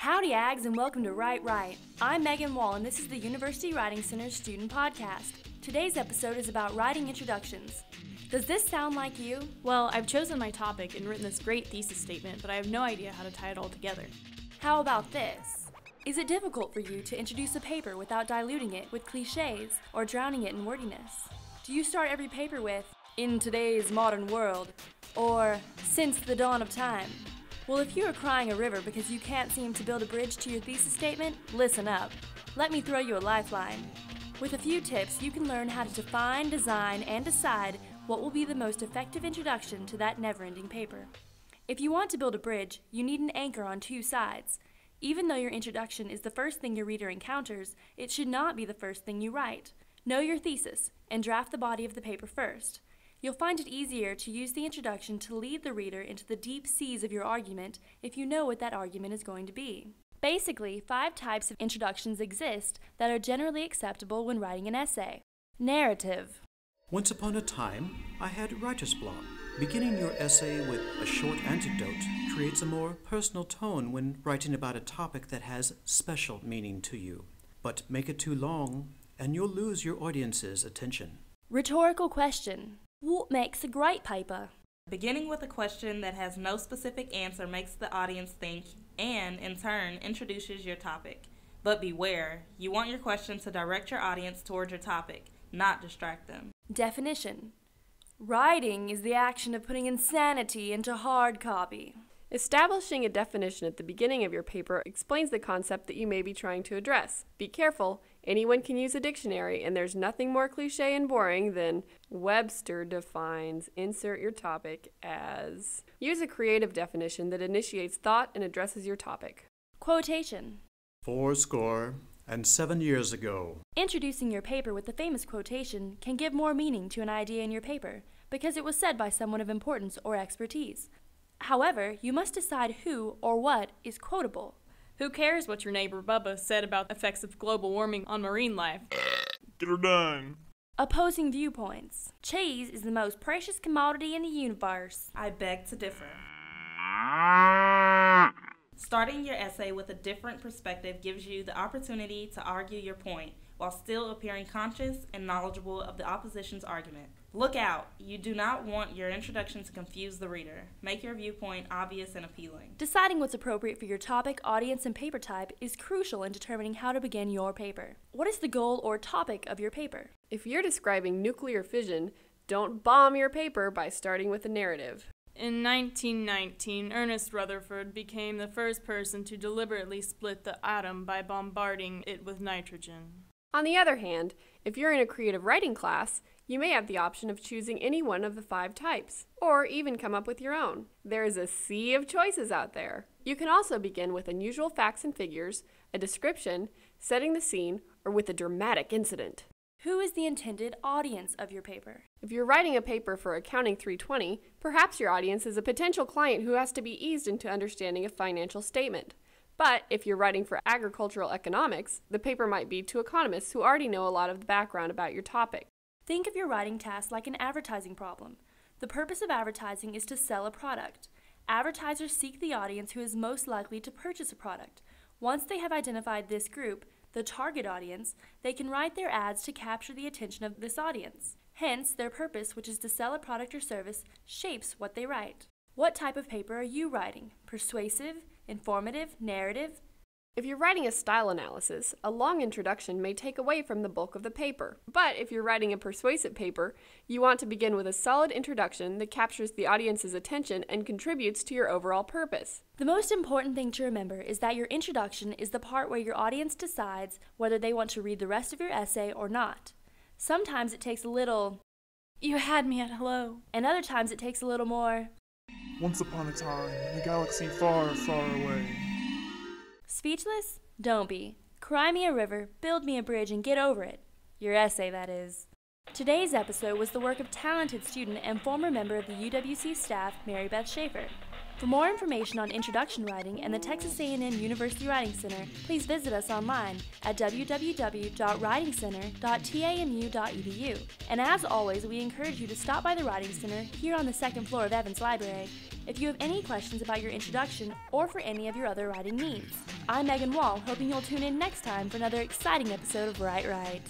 Howdy Ags and welcome to Write Right. I'm Megan Wall and this is the University Writing Center's Student Podcast. Today's episode is about writing introductions. Does this sound like you? Well, I've chosen my topic and written this great thesis statement, but I have no idea how to tie it all together. How about this? Is it difficult for you to introduce a paper without diluting it with cliches or drowning it in wordiness? Do you start every paper with, "in today's modern world," or "since the dawn of time"? Well, if you are crying a river because you can't seem to build a bridge to your thesis statement, listen up. Let me throw you a lifeline. With a few tips, you can learn how to define, design, and decide what will be the most effective introduction to that never-ending paper. If you want to build a bridge, you need an anchor on two sides. Even though your introduction is the first thing your reader encounters, it should not be the first thing you write. Know your thesis, and draft the body of the paper first. You'll find it easier to use the introduction to lead the reader into the deep seas of your argument if you know what that argument is going to be. Basically, 5 types of introductions exist that are generally acceptable when writing an essay. Narrative. Once upon a time, I had writer's block. Beginning your essay with a short anecdote creates a more personal tone when writing about a topic that has special meaning to you. But make it too long, and you'll lose your audience's attention. Rhetorical question. What makes a great paper? Beginning with a question that has no specific answer makes the audience think and, in turn, introduces your topic. But beware, you want your question to direct your audience towards your topic, not distract them. Definition. Writing is the action of putting insanity into hard copy. Establishing a definition at the beginning of your paper explains the concept that you may be trying to address. Be careful, anyone can use a dictionary, and there's nothing more cliche and boring than Webster defines insert your topic as. Use a creative definition that initiates thought and addresses your topic. Quotation. 7 years ago. Introducing your paper with the famous quotation can give more meaning to an idea in your paper because it was said by someone of importance or expertise. However, you must decide who or what is quotable. Who cares what your neighbor Bubba said about the effects of global warming on marine life? Get her done. Opposing viewpoints. Cheese is the most precious commodity in the universe. I beg to differ. Starting your essay with a different perspective gives you the opportunity to argue your point while still appearing conscious and knowledgeable of the opposition's argument. Look out! You do not want your introduction to confuse the reader. Make your viewpoint obvious and appealing. Deciding what's appropriate for your topic, audience, and paper type is crucial in determining how to begin your paper. What is the goal or topic of your paper? If you're describing nuclear fission, don't bomb your paper by starting with a narrative. In 1919, Ernest Rutherford became the first person to deliberately split the atom by bombarding it with nitrogen. On the other hand, if you're in a creative writing class, you may have the option of choosing any one of the 5 types, or even come up with your own. There is a sea of choices out there. You can also begin with unusual facts and figures, a description, setting the scene, or with a dramatic incident. Who is the intended audience of your paper? If you're writing a paper for Accounting 320, perhaps your audience is a potential client who has to be eased into understanding a financial statement. But if you're writing for agricultural economics, the paper might be to economists who already know a lot of the background about your topic. Think of your writing task like an advertising problem. The purpose of advertising is to sell a product. Advertisers seek the audience who is most likely to purchase a product. Once they have identified this group, the target audience, they can write their ads to capture the attention of this audience. Hence, their purpose, which is to sell a product or service, shapes what they write. What type of paper are you writing? Persuasive, informative, narrative? If you're writing a style analysis, a long introduction may take away from the bulk of the paper. But if you're writing a persuasive paper, you want to begin with a solid introduction that captures the audience's attention and contributes to your overall purpose. The most important thing to remember is that your introduction is the part where your audience decides whether they want to read the rest of your essay or not. Sometimes it takes a little, "You had me at hello," and other times it takes a little more, Once upon a time, in a galaxy far, far away. Speechless? Don't be. Cry me a river, build me a bridge, and get over it. Your essay, that is. Today's episode was the work of talented student and former member of the UWC staff, Mary Beth Schaefer. For more information on introduction writing and the Texas A&M University Writing Center, please visit us online at www.writingcenter.tamu.edu. And as always, we encourage you to stop by the Writing Center here on the second floor of Evans Library if you have any questions about your introduction or for any of your other writing needs. I'm Megan Wall, hoping you'll tune in next time for another exciting episode of Write Right.